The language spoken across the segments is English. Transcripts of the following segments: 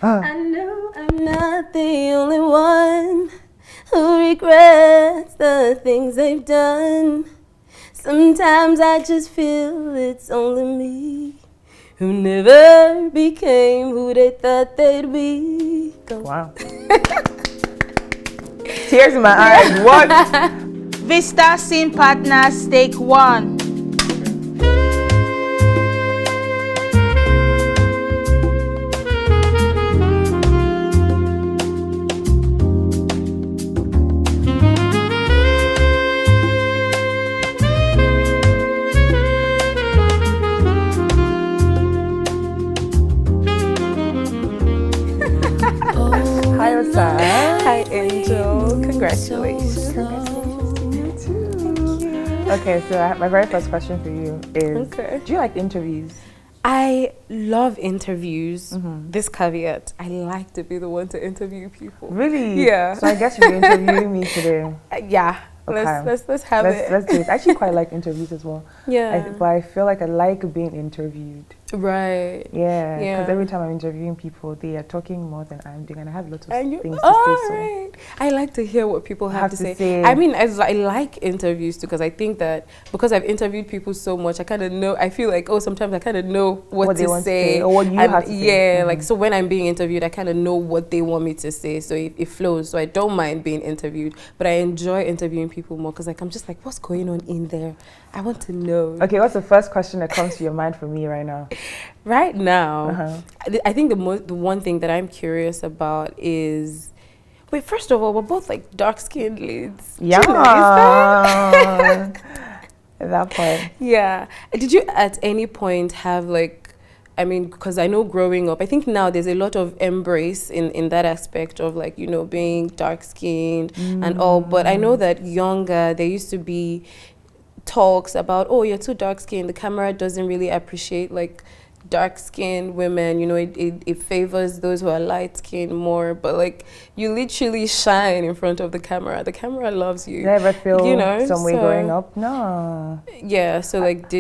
I know I'm not the only one who regrets the things they've done. Sometimes I just feel it's only me who never became who they thought they'd be. Go. Wow. Tears in my eyes. What? ViSTAR Scene Partners, take one. Hi, Osas. Hi, Angel. Congratulations. Congratulations to you too. Okay, so my very first question for you is, do you like interviews? I love interviews. This caveat, I like to be the one to interview people. Really? Yeah. So I guess you're interviewing me today. Yeah. Okay. Let's have it. Let's do it. I actually quite like interviews as well. Yeah. But I feel like I like being interviewed. Right. Yeah. Yeah. Because every time I'm interviewing people, they are talking more than I'm doing, and I have lots of things to say. Right. I like to hear what people have to say. I mean, I like interviews too, because I think that because I've interviewed people so much, I kind of know. I feel like sometimes I kind of know what they to want say, to say, or what you have to say. Yeah. Like so, when I'm being interviewed, I kind of know what they want me to say, so it flows. So I don't mind being interviewed, but I enjoy interviewing people more because I'm just like, what's going on in there? I want to know. Okay, what's the first question that comes to your mind for me right now? Right now, I think the one thing that I'm curious about is, wait, first of all, we're both like dark-skinned leads. Yeah. Do you notice that? At that point. Yeah. Did you at any point have like, I mean, because I know growing up, I think now there's a lot of embrace in that aspect of like, you know, being dark-skinned and all. But I know that younger, there used to be talks about, oh, you're too dark-skinned. The camera doesn't really appreciate like dark-skinned women, you know, it favors those who are light-skinned more, but like you literally shine in front of the camera loves you. Never feel, you know, some way growing up? No. Yeah, so like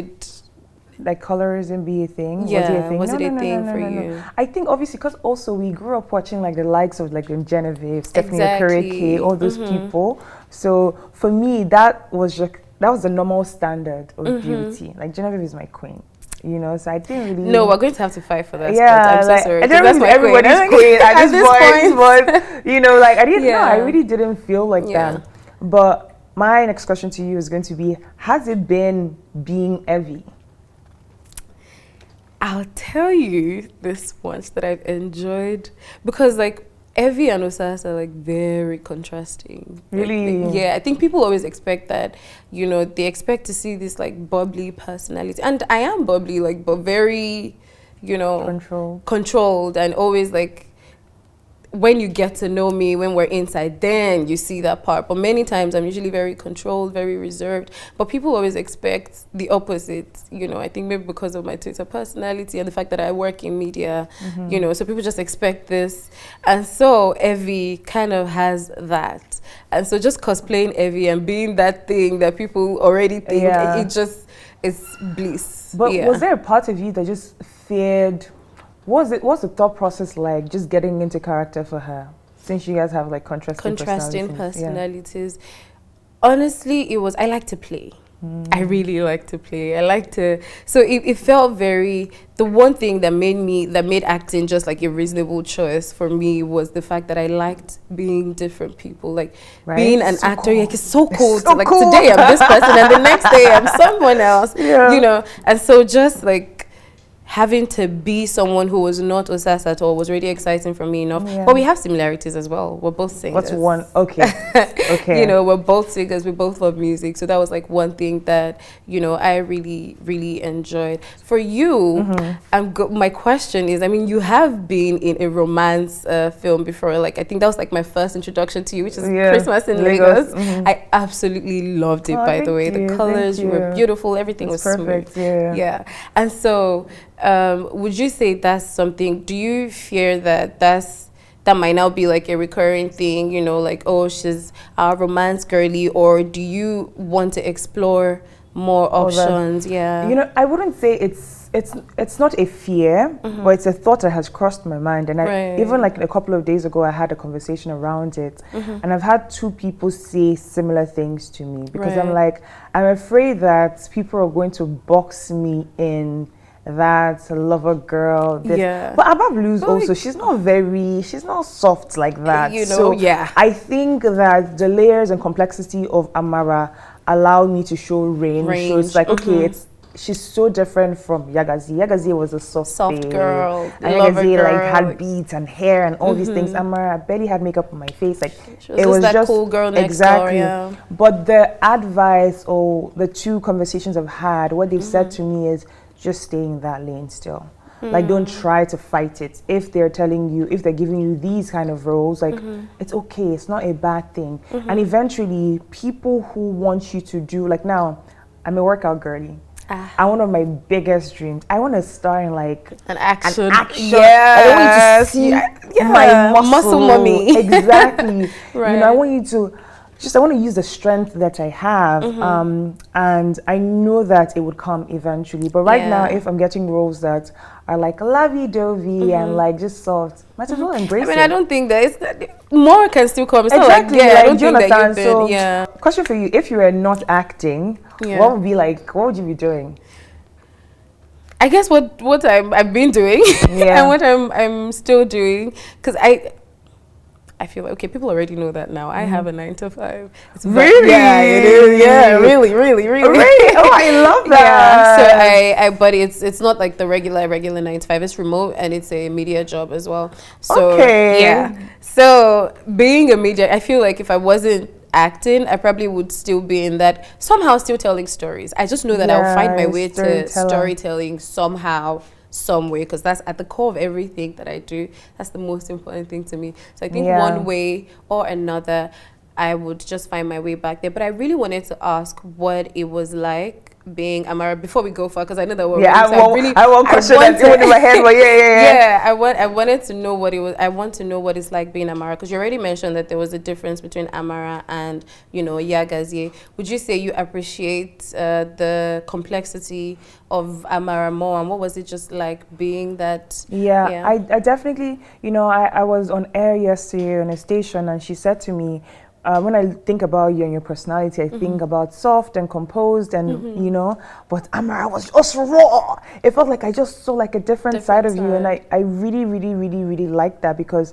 like colorism be a thing? Yeah, was it a thing? For you? I think obviously because also we grew up watching like the likes of like Genevieve, Stephanie Okereke, all those people. So for me that was the normal standard of beauty. Like Genevieve is my queen. You know, so I didn't really. No, we're going to have to fight for that. Yeah, I'm like, so sorry. I don't know everybody's queen at this point, but you know, like I didn't know. I really didn't feel like that. But my next question to you is going to be: has it been being Evi? I'll tell you this once that I've enjoyed because like Evi and Osas are like very contrasting. Really? Like, yeah, I think people always expect that, you know, they expect to see this like bubbly personality. And I am bubbly, like, but very, you know, controlled and always like, when you get to know me, when we're inside, then you see that part. But many times I'm usually very controlled, very reserved. But people always expect the opposite, you know, I think maybe because of my Twitter personality and the fact that I work in media, you know, so people just expect this. And so Evi kind of has that. And so just cosplaying Evi and being that thing that people already think, it just is bliss. But was there a part of you that just feared? What's the thought process like, just getting into character for her, since you guys have like contrasting personalities? Honestly, I like to play. I really like to play. So it felt very, the one thing that made acting just like a reasonable choice for me was the fact that I liked being different people, like being an actor. Like it's so cool. Like today I'm this person and the next day I'm someone else, you know? And so just like, having to be someone who was not Osas at all was really exciting for me enough. But we have similarities as well. We're both singers. What's one? Okay. Okay. You know, we're both singers. We both love music. So that was like one thing that, you know, I really, really enjoyed. For you, my question is, I mean, you have been in a romance film before. Like, I think that was like my first introduction to you, which is Christmas in Lagos. I absolutely loved it, by the way. The colors were beautiful. Everything was perfect. Smooth. Yeah. And so, would you say that's something, do you fear that that might now be like a recurring thing, you know, like, oh, she's a romance girly, or do you want to explore more options? You know, I wouldn't say it's it's not a fear, but it's a thought that has crossed my mind. And even like a couple of days ago, I had a conversation around it, and I've had 2 people say similar things to me, because I'm afraid that people are going to box me in that lover girl. But Abablu's also, she's not soft like that. So I think that the layers and complexity of Amara allowed me to show range. So it's like, okay, she's so different from Yagazie. Yagazie was a soft girl, and Yagazie like had beads and hair and all these things. Amara barely had makeup on my face. Like it was just cool girl next door. Yeah. But the advice or the 2 conversations I've had, what they've said to me is just stay in that lane still. Like don't try to fight it. If they're telling you, if they're giving you these kind of roles, like it's okay. It's not a bad thing. And eventually, people who want you to do, like now, I'm a workout girly. And one of my biggest dreams, I want to star in like an action. I want you to see my muscle mommy. Exactly. I want you to I want to use the strength that I have, and I know that it would come eventually. But right now, if I'm getting roles that are like lovey-dovey and like just soft, might as well embrace it. I don't think that more can still come. It's exactly. Not like, I don't think that you've been, question for you: if you were not acting, what would you be doing? I guess what I've been doing and what I'm still doing, because I feel like, okay, people already know that now. I have a 9 to 5. It's really? Yeah, it is. Yeah, really. Really? Oh, I love that. So but it's not like the regular 9 to 5. It's remote and it's a media job as well. So so being a media, I feel like if I wasn't acting, I probably would still be in that, somehow still telling stories. I just know that I'll find my way to storytelling somehow, some way, because that's at the core of everything that I do. That's the most important thing to me. So I think one way or another, I would just find my way back there. But I really wanted to ask what it was like being Amara before we go far, because I know that we're I won't question that in my head, but I wanted to know what it was. I want to know what it's like being Amara, because you already mentioned that there was a difference between Amara and Yagazie. Would you say you appreciate the complexity of Amara more, and what was it just like being that? I definitely, I was on air yesterday on a station, and she said to me, when I think about you and your personality, I think about soft and composed and, but Amara was just raw. It felt like I just saw like a different side of you. And I really, really, really, really like that, because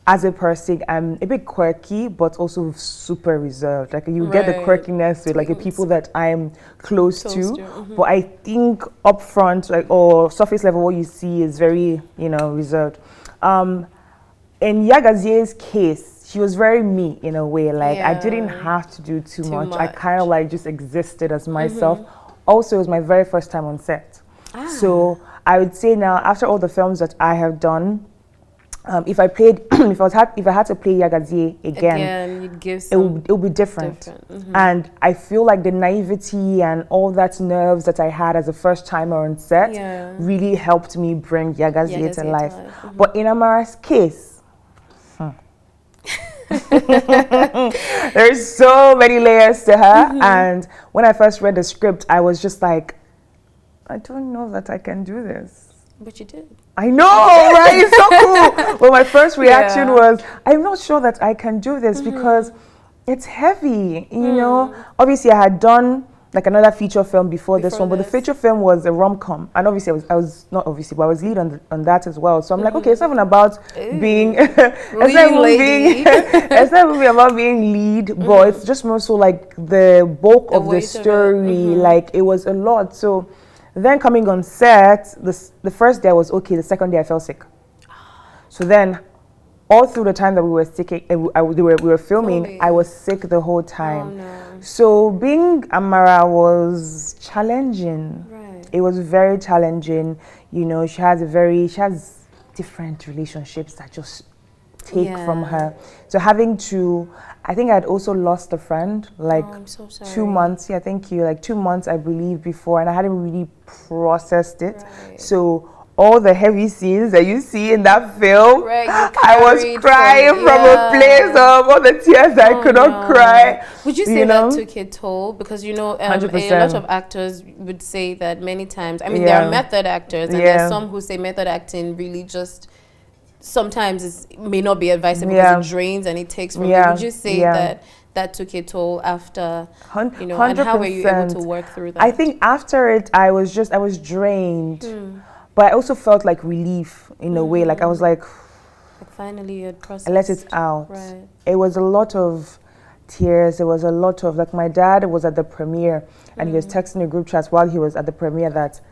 as a person, I'm a bit quirky, but also super reserved. Like you get the quirkiness with like the people that I'm close to. But I think up front, or surface level, what you see is very, reserved. In Yagazie's case, she was very me in a way. Like I didn't have to do too much. I kind of like just existed as myself. Also, it was my very first time on set. So I would say now, after all the films that I have done, if I had to play Yagazie again you'd give it would be different. And I feel like the naivety and all that nerves that I had as a first timer on set really helped me bring Yagazie to life. But in Amara's case, there's so many layers to her. And when I first read the script, I was just like, I don't know that I can do this. But you did. I know, right? It's so cool. Well, my first reaction was, I'm not sure that I can do this because it's heavy, Obviously, I had done like another feature film before this one, but the feature film was a rom-com, and obviously I was not obviously, but I was lead on that as well. So I'm like, okay, it's not even about being, it's not even about being lead, but it's just more so like the bulk of the story. Like it was a lot. So then coming on set, the first day I was okay. The second day I felt sick. So then, all through the time that we were sick, we were filming, I was sick the whole time. Oh, no. So being Amara was challenging. Right. It was very challenging. She has different relationships that just take from her. So having to, I think I'd also lost a friend, like I'm so sorry. 2 months. Yeah, thank you. Like 2 months, I believe, before, and I hadn't really processed it. Right. So all the heavy scenes that you see in that film. Right, I was crying from a place of all the tears that I could not cry. Would you say that took a toll? Because a lot of actors would say that many times. I mean, there are method actors, and there's some who say method acting really just sometimes may not be advisable because it drains and it takes from you. Would you say that took a toll after, 100%. And how were you able to work through that? I think after it, I was drained. But I also felt like relief in a way. Like I was like finally you had processed. I let it out. Right. It was a lot of tears. It was a lot of, like, my dad was at the premiere and he was texting a group chat while he was at the premiere that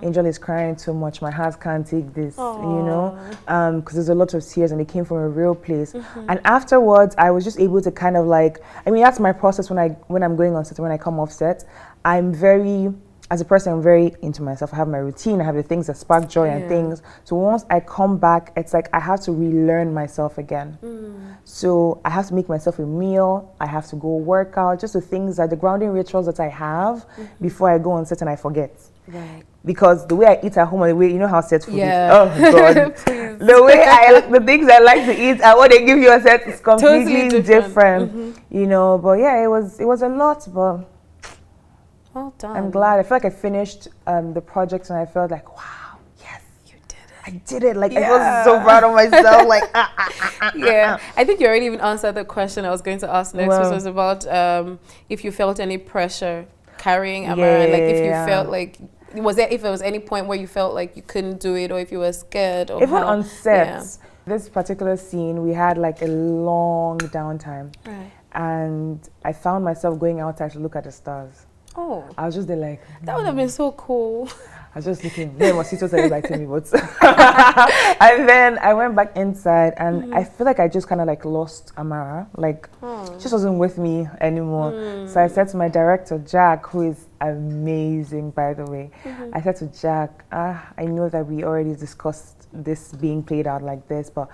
Angel is crying too much. My heart can't take this, because there's a lot of tears and it came from a real place. And afterwards, I was just able to kind of like, I mean, that's my process when I'm going on set, when I come off set. As a person, I'm very into myself. I have my routine. I have the things that spark joy and things. So once I come back, it's like I have to relearn myself again. So I have to make myself a meal. I have to go work out. Just the things the grounding rituals that I have before I go on set and I forget. Right. Because the way I eat at home, and the way, you know how set food is. Oh God. The way the things I like to eat and what they give you on set is completely totally different. But yeah, it was a lot, but well done. I'm glad. I feel like I finished the project and I felt like, wow, yes, you did it. I did it. Like I was so proud of myself. Like I think you already even answered the question I was going to ask next, which was about if you felt any pressure carrying Amara. Like if you felt like if there was any point where you felt like you couldn't do it, or if you were scared, or even on set. This particular scene, we had like a long downtime, and I found myself going outside to look at the stars. Oh, I was just there like that would have been so cool. I was just looking. Then mosquitoes started biting me, but and then I went back inside, and I feel like I just kind of like lost Amara. Like she just wasn't with me anymore. So I said to my director Jack, who is amazing, by the way. I said to Jack, I know that we already discussed this being played out like this, but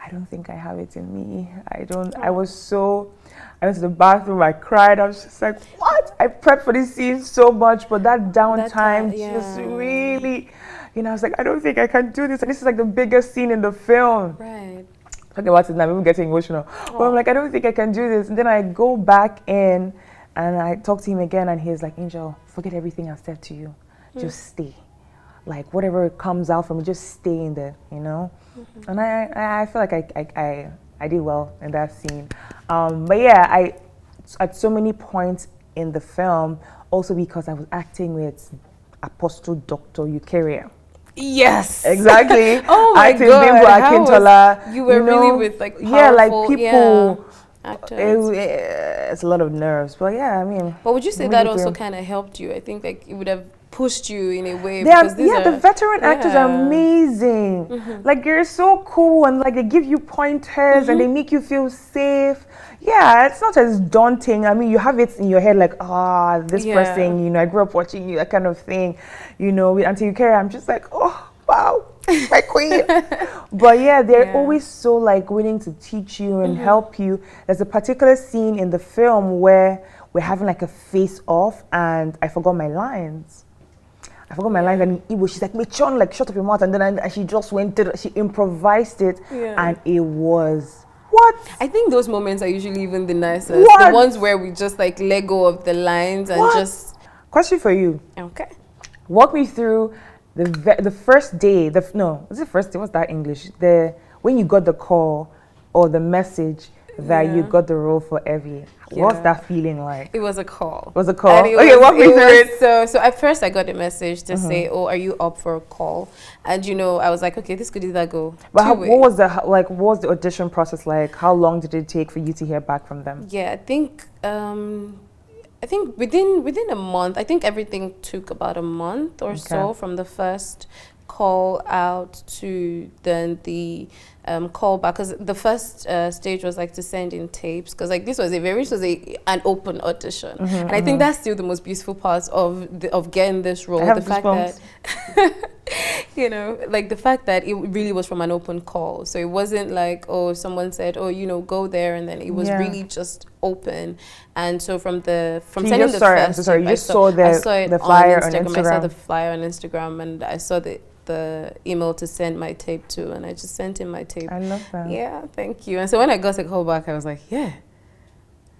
I don't think I have it in me. I went to the bathroom, I cried, I was just like, what? I prepped for this scene so much, but that downtime just really, I was like, I don't think I can do this. And this is like the biggest scene in the film. Right. Talking about it now, I'm getting emotional. But I'm like, I don't think I can do this. And then I go back in and I talk to him again and he's like, Angel, forget everything I said to you. Just stay. Like whatever comes out from it, just stay in there, And I feel like I did well in that scene. But yeah, I at so many points in the film, also because I was acting with Apostle Dr. Eukarya. Yes. Exactly. Oh my God. You were really with like powerful, like people. Actors. It's a lot of nerves, but yeah, I mean. But would you say that also kind of helped you? I think like it would have pushed you in a way. The veteran actors are amazing. Like they're so cool and like they give you pointers and they make you feel safe. Yeah, it's not as daunting. I mean, you have it in your head like, this person, I grew up watching you, that kind of thing. With Auntie Eukarya, I'm just like, oh, wow, my queen. But yeah, they're always so like willing to teach you and help you. There's a particular scene in the film where we're having like a face-off and I forgot my lines. And in Igbo, she's like, Mechon, like, shut up your mouth. And then she just she improvised it. And it was, what? I think those moments are usually even the nicest. The ones where we just like let go of the lines and just. Question for you. Okay. Walk me through the first day. Was it first day? What's that English? When you got the call or the message that you got the role for Evi. What's that feeling like? It was a call. Walk me through it. So at first I got a message to say, are you up for a call? And I was like, okay, this could either go. But what was the audition process like? How long did it take for you to hear back from them? Yeah, I think within a month. I think everything took about a month or so from the first call out to then the call back, because the first stage was like to send in tapes, because like this was an open audition, and I think that's still the most beautiful part of getting this role. The fact that You know, like the fact that it really was from an open call. So it wasn't like, oh, someone said, oh, you know, go there, and then it was really just open. And so from sending the first tip, I saw the flyer on Instagram. I saw the flyer on Instagram, and I saw the email to send my tape to, and I just sent in my tape. I love that. Yeah, thank you. And so when I got a call back, I was like, yeah,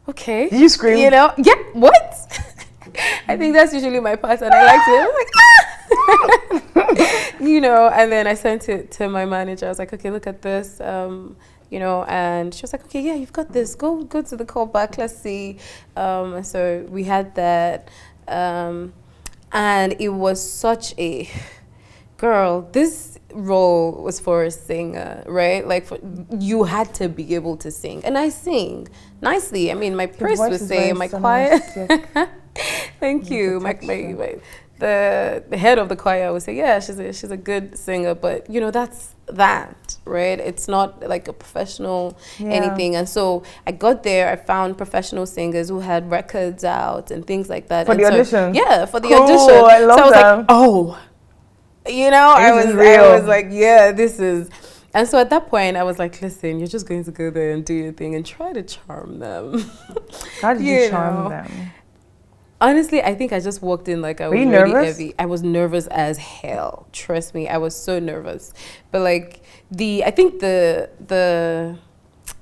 okay. Did you scream? You know, yeah, what? I think that's usually my pattern. I like to, I'm like, you know, and then I sent it to my manager. I was like, okay, look at this, you know, and she was like, okay, yeah, you've got this. Go to the callback. Let's see. And so we had that, and it was such a girl. This role was for a singer, right? Like you had to be able to sing, and I sing nicely. I mean, my priest would say, my choir. Thank you. The head of the choir would say, yeah, she's a good singer, but you know, that's that, right? It's not like a professional anything. And so I got there, I found professional singers who had records out and things like that. For the audition? Yeah, for the audition. I love so I was that. like, oh, you know, I was like, yeah, this is. And so at that point, I was like, listen, you're just going to go there and do your thing and try to charm them. How did you charm them? Honestly, I think I just walked in like I was really heavy. I was nervous as hell. Trust me, I was so nervous. But like I think the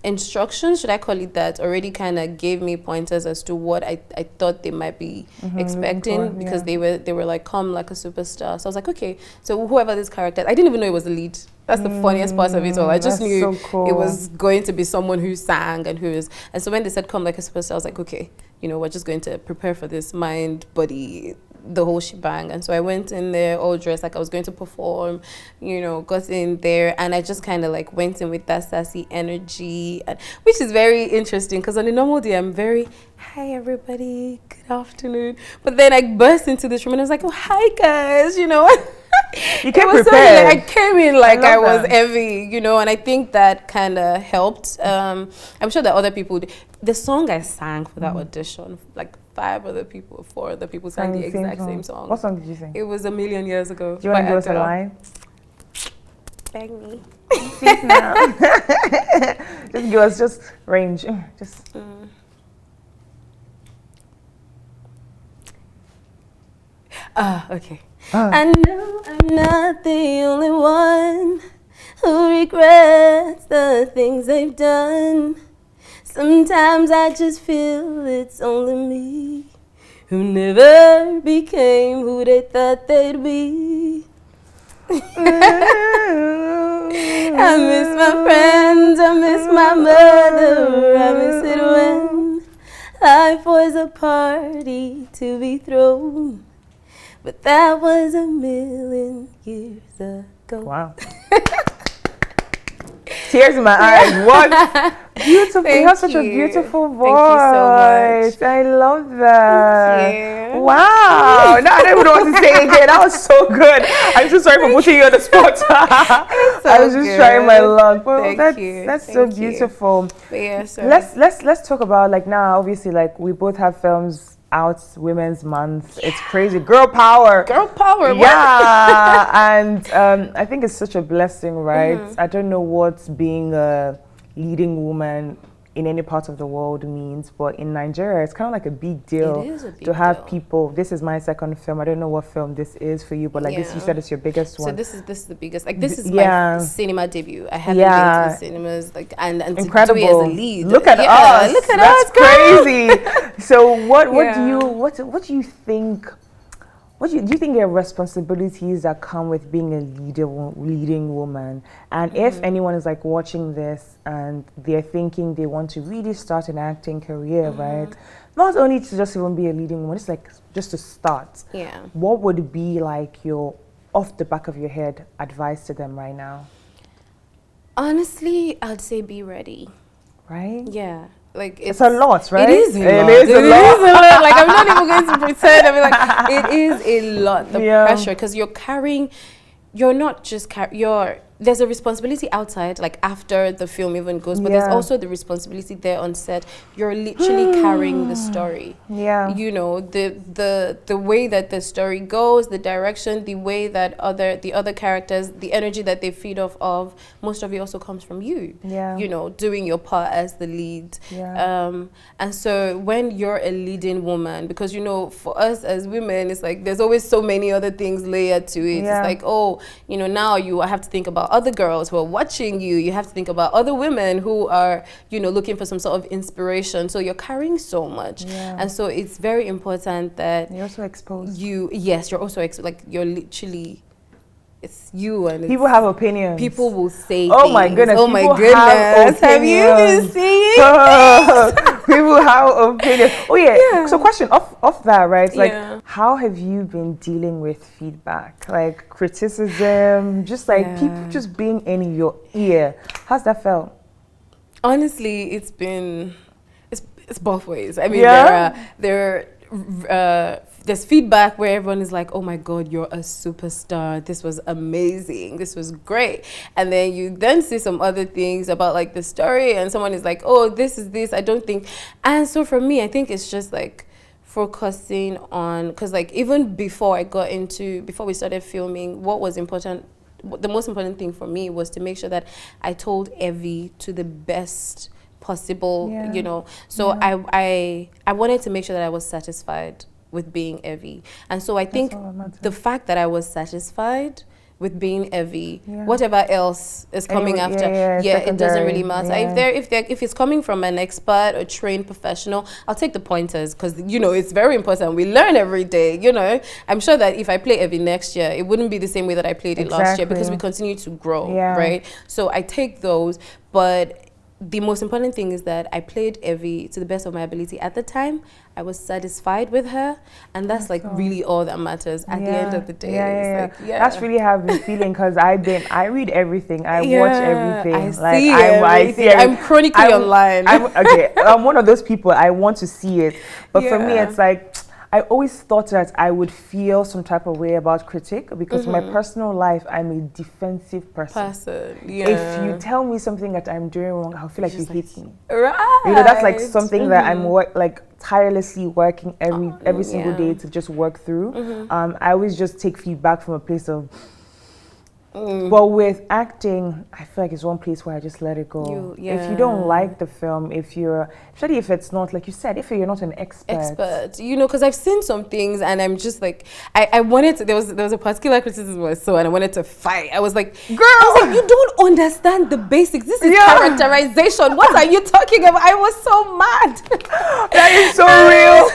instructions, should I call it that, already kind of gave me pointers as to what I thought they might be expecting, because they were like, come like a superstar. So I was like, okay, so whoever this character, I didn't even know it was the lead. That's the funniest part of it all. I just knew it was going to be someone who sang and and so when they said come like a superstar, I was like, okay, you know, we're just going to prepare for this, mind, body, the whole shebang. And so I went in there all dressed like I was going to perform, you know, got in there, and I just kind of like went in with that sassy energy, which is very interesting because on a normal day I'm very, hi everybody, good afternoon. But then I burst into this room and I was like, oh, hi guys, you know. You came prepared. I came in like I was Evi, you know, and I think that kind of helped. I'm sure that other people did. The song I sang for that audition, like 4 other people sang the exact same song. What song did you sing? It was a million years ago. Do you want to give us a line? Beg me. Please now. Just give us just range. Just. Okay. I know I'm not the only one who regrets the things they've done. Sometimes I just feel it's only me who never became who they thought they'd be. I miss my friends, I miss my mother, I miss it when life was a party to be thrown. But that was a million years ago. Wow. Tears in my eyes. What? Beautiful. You have such a beautiful voice. Thank you so much. I love that. Thank you. Wow. Now I don't even know what to say again. That was so good. I'm so sorry for putting you on the spot. I was just trying my luck. Well, that's so beautiful. But yeah, let's talk about, like, now obviously, like, we both have films out, Women's Month. It's crazy. Girl power. Yeah. And I think it's such a blessing, right? I don't know what being a leading woman in any part of the world means, but in Nigeria it's kind of like a big deal to have people. This is my second film. I don't know what film this is for you, but like this, you said it's your biggest one. So this is the biggest. Like this is my cinema debut. I haven't been to the cinemas, like, and incredible. To do it as a lead. Look at us. Look at us. That's crazy. So what do you think? Do you think there are responsibilities that come with being a leading woman? And if anyone is like watching this and they're thinking they want to really start an acting career, right? Not only to just even be a leading woman, it's like just to start. Yeah. What would be like your off the back of your head advice to them right now? Honestly, I'd say be ready. Right? Yeah. Like it's a lot, right? It is a lot. It is a lot. Like, I'm not even going to pretend. I mean, like, it is a lot. The pressure, because you're carrying, you're not just you're there's a responsibility outside, like after the film even goes, but there's also the responsibility there on set. You're literally carrying the story. Yeah. You know, the way that the story goes, the direction, the way that the other characters, the energy that they feed off of, most of it also comes from you. Yeah. You know, doing your part as the lead. Yeah. And so when you're a leading woman, because, you know, for us as women, it's like there's always so many other things layered to it. Yeah. It's like, oh, you know, now you have to think about other girls who are watching you. You have to think about other women who are, you know, looking for some sort of inspiration. So you're carrying so much. Yeah. And so it's very important that you're also exposed. You're also like, you're literally, it's you, and people have opinions. People will say oh things. my goodness. Oh my goodness. Have you been seeing? People have opinions. Oh yeah. So question off that, right? Like, how have you been dealing with feedback, like criticism, just like people just being in your ear? How's that felt? Honestly, it's both ways. I mean, there's feedback where everyone is like, oh my God, you're a superstar. This was amazing. This was great. And then you then see some other things about like the story, and someone is like, oh, this is this. I don't think. And so for me, I think it's just like focusing on, because like even before we started filming, what was important, the most important thing for me was to make sure that I told Evi to the best possible, you know. So I wanted to make sure that I was satisfied with being Evi. And so I think the fact that I was satisfied with being Evi, whatever else is coming after, it doesn't really matter. If it's coming from an expert or trained professional, I'll take the pointers, because, you know, it's very important. We learn every day, you know. I'm sure that if I play Evi next year, it wouldn't be the same way that I played it last year, because we continue to grow, right? So I take those, but the most important thing is that I played Evi to the best of my ability at the time. I was satisfied with her, and that's like really all that matters at the end of the day. That's really how I've been feeling, because I read everything, I watch everything. I see everything. I'm chronically online. I'm one of those people. I want to see it, but for me, it's like, I always thought that I would feel some type of way about critique, because in my personal life, I'm a defensive person. If you tell me something that I'm doing wrong, I'll feel like you hate me. Right. You know, that's like something that I'm tirelessly working every single day to just work through. I always just take feedback from a place of, but with acting, I feel like it's one place where I just let it go. If you don't like the film, especially if it's not, like you said, if you're not an expert, you know, because I've seen some things and I'm just like, I wanted to, there was a particular criticism I saw and I wanted to fight. I was like, girl, you don't understand the basics. This is characterization. What are you talking about? I was so mad. That is so real.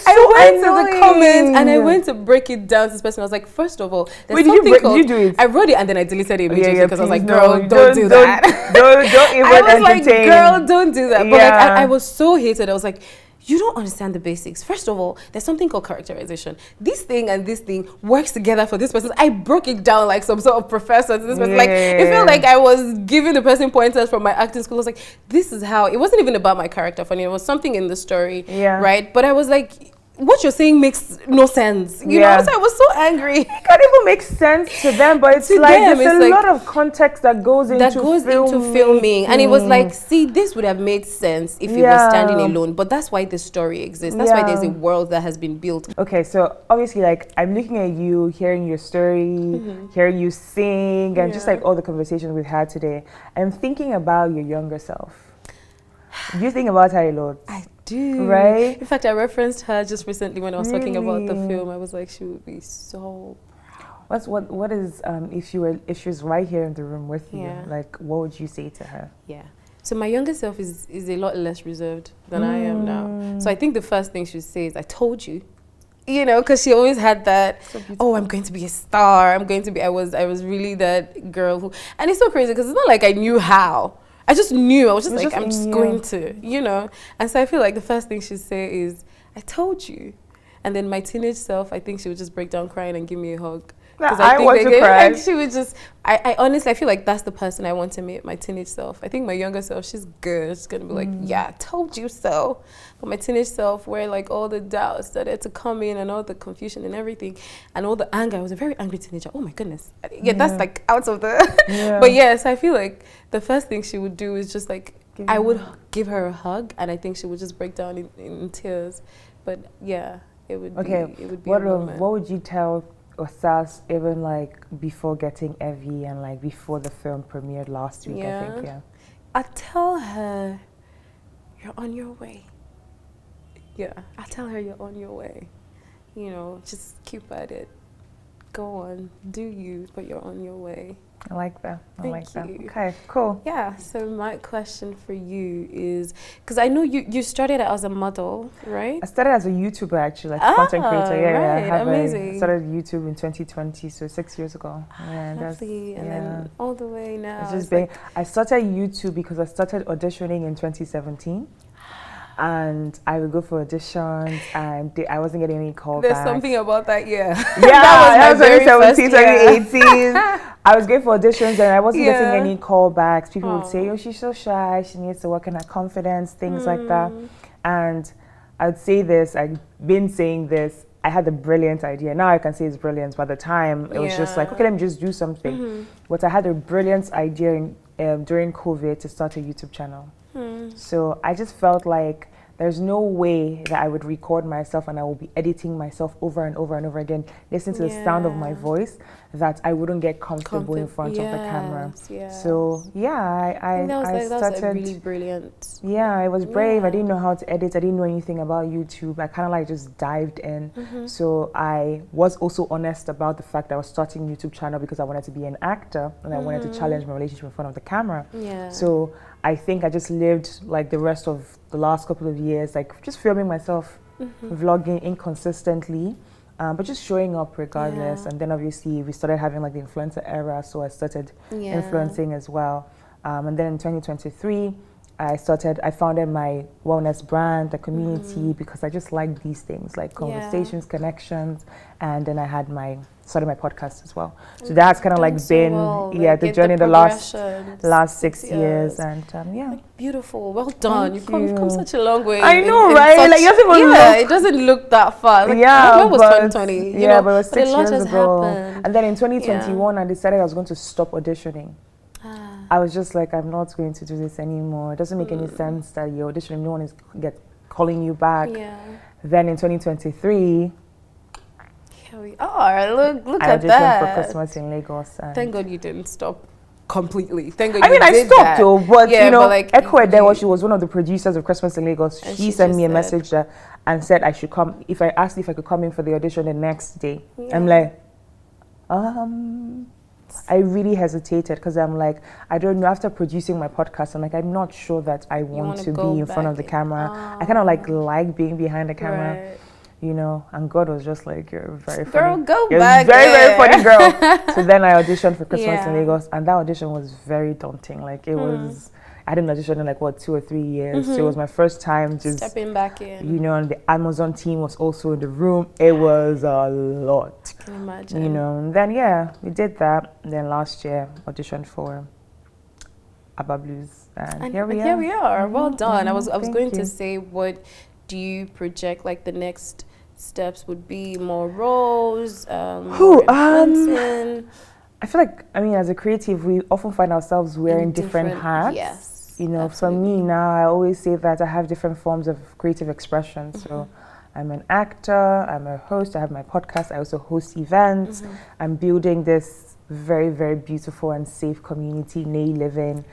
I went to the comments and I went to break it down to this person. I was like, first of all, there's something called, did you do it? I wrote it and then I deleted it immediately because I was like, girl, don't do that. Don't even I was entertain. like, girl, don't do that. But like, I was so hated. I was like, you don't understand the basics. First of all, there's something called characterization. This thing and this thing works together for this person. I broke it down like some sort of professor to this person. Like, it felt like I was giving the person pointers from my acting school. I was like, this is how, it wasn't even about my character, funny. It was something in the story, right? But I was like, what you're saying makes no sense. You know, so I was so angry. It can't even make sense to them, but it's like there's a lot of context that goes into filming. And it was like, see, this would have made sense if it was standing alone. But that's why the story exists. That's why there's a world that has been built. Okay, so obviously, like, I'm looking at you, hearing your story, hearing you sing, and just like all the conversations we've had today. I'm thinking about your younger self. Do you think about her a lot? I do. Right? In fact, I referenced her just recently when I was talking about the film. I was like, she would be so proud. What is if she was right here in the room with you, like, what would you say to her? So my younger self is a lot less reserved than I am now. So I think the first thing she'd say is, I told you. You know, because she always had that, oh, I'm going to be a star. I'm going to be, I was really that girl who, and it's so crazy because it's not like I knew how. I just knew. I was just like, I'm just going to, you know. And so I feel like the first thing she'd say is, I told you. And then my teenage self, I think she would just break down crying and give me a hug. Because I want to cry. Like, she would just, I honestly, I feel like that's the person I want to meet, my teenage self. I think my younger self, she's good. She's going to be like, yeah, I told you so. But my teenage self, where like all the doubts started to come in and all the confusion and everything and all the anger. I was a very angry teenager. Oh my goodness. Yeah, that's like out of the... But yes, I feel like the first thing she would do is just like, I would give her a hug, and I think she would just break down in tears. But yeah, it would be what would you tell Osas even like before getting Evi and like before the film premiered last week? I think I tell her you're on your way. I tell her you're on your way. You know, just keep at it. Go on, do you, but you're on your way. I like that. Thank you. Okay, cool. Yeah, so my question for you is, because I know you started out as a model, right? I started as a YouTuber actually, like content creator. Right, amazing. I started YouTube in 2020, so 6 years ago. Lovely, and then all the way now. It's just been, I started YouTube because I started auditioning in 2017. And I would go for auditions, and I wasn't getting any callbacks. There's something about that, Yeah, that was 2017, 2018. I was going for auditions, and I wasn't getting any callbacks. People would say, oh, she's so shy, she needs to work on her confidence, things like that. And I'd say this, I've been saying this, I had a brilliant idea. Now I can say it's brilliant. By the time, it was just like, okay, let me just do something. But I had a brilliant idea during COVID to start a YouTube channel. So I just felt like there's no way that I would record myself and I will be editing myself over and over and over again, listen to the sound of my voice, that I wouldn't get comfortable in front of the camera. So I started. That was really brilliant. Yeah, I was brave. I didn't know how to edit. I didn't know anything about YouTube. I kind of like just dived in. So I was also honest about the fact that I was starting a YouTube channel because I wanted to be an actor and I wanted to challenge my relationship in front of the camera. So I think I just lived like the rest of the last couple of years, like just filming myself, vlogging inconsistently, but just showing up regardless. And then obviously we started having like the influencer era, so I started influencing as well. And then in 2023, I founded my wellness brand, the community, because I just like these things, like conversations, connections, and then I had started my podcast as well. So that's kind of like been the journey the last 6 years, and like, beautiful, well done. You've come such a long way. I know, right? Like it doesn't look that far. Like, when was 2020? Yeah, but it was 6 years ago. And then in 2021, I decided I was going to stop auditioning. I was just like, I'm not going to do this anymore. It doesn't make any sense that you're auditioning, no one is calling you back. Then in 2023, here we are. Look I at that. auditioned for Christmas in Lagos. Thank God you didn't stop completely. Thank God. I stopped though, but like, Echo Edewa, she was one of the producers of Christmas in Lagos. She sent me a message and said I should come. I asked if I could come in for the audition the next day. I'm like, I really hesitated because I'm like, I don't know. After producing my podcast, I'm like, I'm not sure that I want to be in front of the camera. I kind of like being behind the camera, and God was just like, you're very funny. Girl, go you're back. Very funny girl. So then I auditioned for Christmas in Lagos, and that audition was very daunting. Like it was, I didn't audition in like 2 or 3 years. So it was my first time just stepping back in. And the Amazon team was also in the room. It was a lot. Can imagine. And then we did that. And then last year auditioned for Abba Blues, and here we are. Well done. I was going to say, what do you project like the next steps would be? More roles? I feel like, as a creative, we often find ourselves wearing different hats. Yes. For me now, I always say that I have different forms of creative expression. So I'm an actor, I'm a host, I have my podcast, I also host events. I'm building this very, very beautiful and safe community, Nay Living.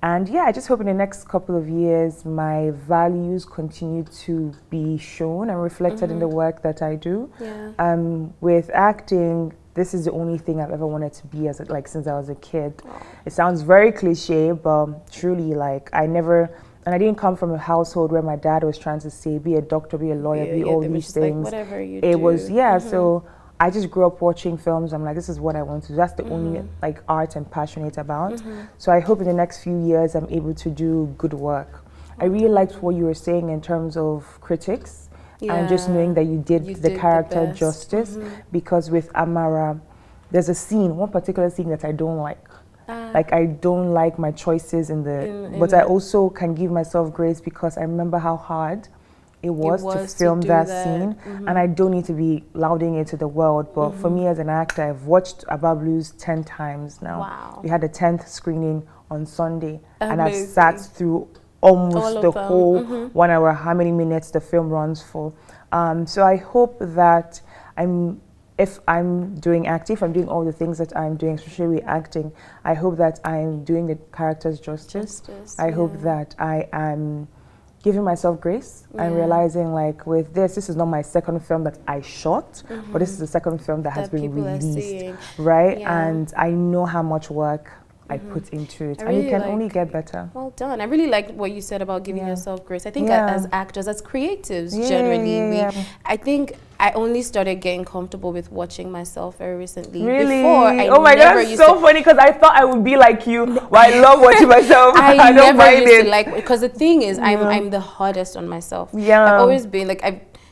And I just hope in the next couple of years, my values continue to be shown and reflected in the work that I do. With acting, this is the only thing I've ever wanted to be since I was a kid. It sounds very cliche, but truly, I didn't come from a household where my dad was trying to say, be a doctor, be a lawyer, be all these things. Like, whatever you do. It was, so I just grew up watching films. I'm like, this is what I want to do. That's the only art I'm passionate about. So I hope in the next few years I'm able to do good work. I really liked what you were saying in terms of critics and just knowing that you did the character justice. Because with Amara, there's one particular scene that I don't like. Like, I don't like my choices but I also can give myself grace because I remember how hard it was to film that scene, and I don't need to be lauding it to the world. But for me as an actor, I've watched Abablu's 10 times now. Wow. We had a 10th screening on Sunday, and I've sat through almost the whole 1 hour, how many minutes the film runs for. So I hope that if I'm doing acting, if I'm doing all the things that I'm doing, especially with acting, I hope that I'm doing the characters justice. I hope that I am giving myself grace and realizing, like, with this is not my second film that I shot, but this is the second film that has been released, right? And I know how much work I put into it, and you can only get better. Well done. I really like what you said about giving yourself grace. I think as actors, as creatives, generally, I think I only started getting comfortable with watching myself very recently. Really? Before, oh my God, it's so funny because I thought I would be like you. But I love watching myself. I don't mind it. Like, because the thing is, I'm the hardest on myself. Yeah. I've always been like,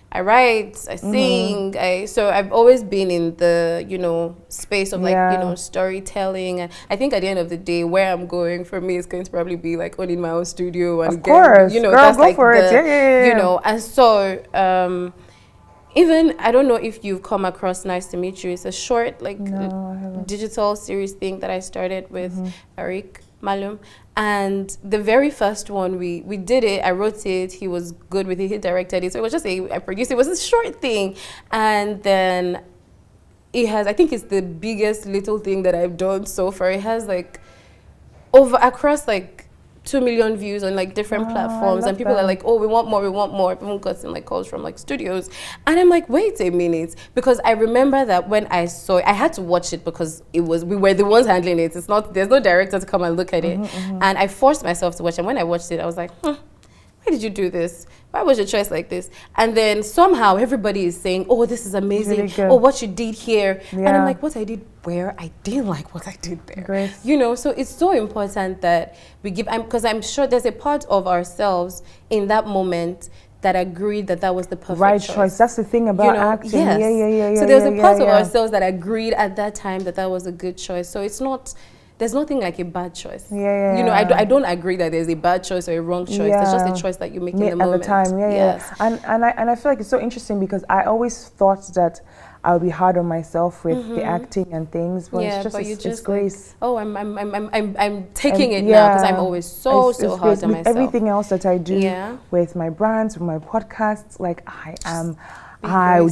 I write, I sing, so I've always been in the, space of like, storytelling. And I think at the end of the day, where I'm going for me is going to probably be like owning my own studio. And of course, girl, that's go like for it. Yeah. And so, even, I don't know if you've come across Nice to Meet You. It's a short, digital series thing that I started with Eric Malum. And the very first one, we did it, I wrote it, he was good with it, he directed it. So it was just I produced it. It was a short thing. And then it has, I think it's the biggest little thing that I've done so far. It has across 2 million views on different platforms, and people are like, oh, we want more. Everyone got some calls from studios, and I'm like, wait a minute, because I remember that when I saw it, I had to watch it because we were the ones handling it. There's no director to come and look at it, and I forced myself to watch. And when I watched it, I was like, why did you do this? Why was your choice like this? And then somehow everybody is saying, oh, this is amazing. Really oh, what you did here. Yeah. And I'm like, what I did where? I didn't like what I did there. Great. So it's so important that we give, because I'm sure there's a part of ourselves in that moment that agreed that was the perfect choice. That's the thing about acting. Yes. Yeah. So there was a part of ourselves that agreed at that time that was a good choice. So it's not, there's nothing like a bad choice. I don't agree that there's a bad choice or a wrong choice. There's just a choice that you make in the moment. At the time, yes. And I feel like it's so interesting because I always thought that I would be hard on myself with the acting and things, but it's grace. I'm taking it now because I'm always so hard on myself. Everything else that I do with my brands, with my podcasts,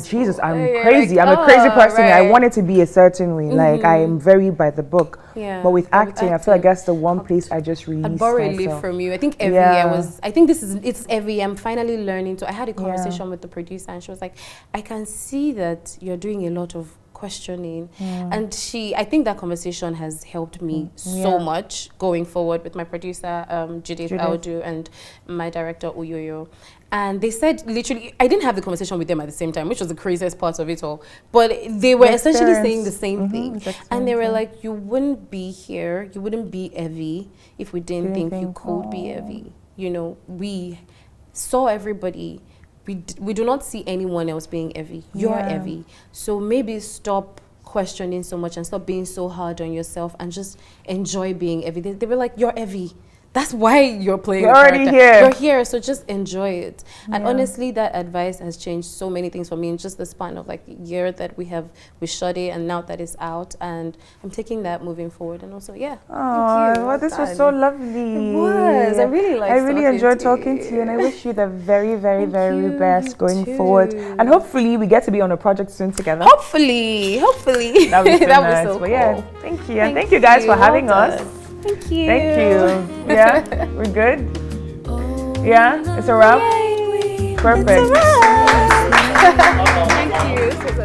Jesus, I'm crazy. I'm a crazy person. Right. I want it to be a certain way. I am very by the book. Yeah. But with acting, I feel like that's the one place I just released myself. I'd borrow a leaf from you. I think Evi, I think it's Evi. I'm finally learning to. I had a conversation with the producer, and she was like, I can see that you're doing a lot of questioning, and I think that conversation has helped me so much going forward with my producer Judith Audu and my director Uyoyo. And they said, literally, I didn't have the conversation with them at the same time, which was the craziest part of it all. But they were essentially saying the same thing. And they were like, you wouldn't be here, you wouldn't be Evi if we didn't think you could be Evi. We saw everybody. We do not see anyone else being Evi. You're Evi. So maybe stop questioning so much and stop being so hard on yourself and just enjoy being Evi. They were like, you're Evi. That's why you're playing You're already here. You're here, so just enjoy it. And honestly, that advice has changed so many things for me in just the span of a year that we shot it, and now that it's out, and I'm taking that moving forward. And also, thank you. Well, this was so lovely. It was. I really enjoyed talking to you, and I wish you the very, very, very best going forward. And hopefully, we get to be on a project soon together. Hopefully. That would be so nice. So cool. Thank you. And thank you guys for having us. Thank you. Yeah, we're good. Yeah, it's a wrap. Perfect. It's a wrap. Thank you.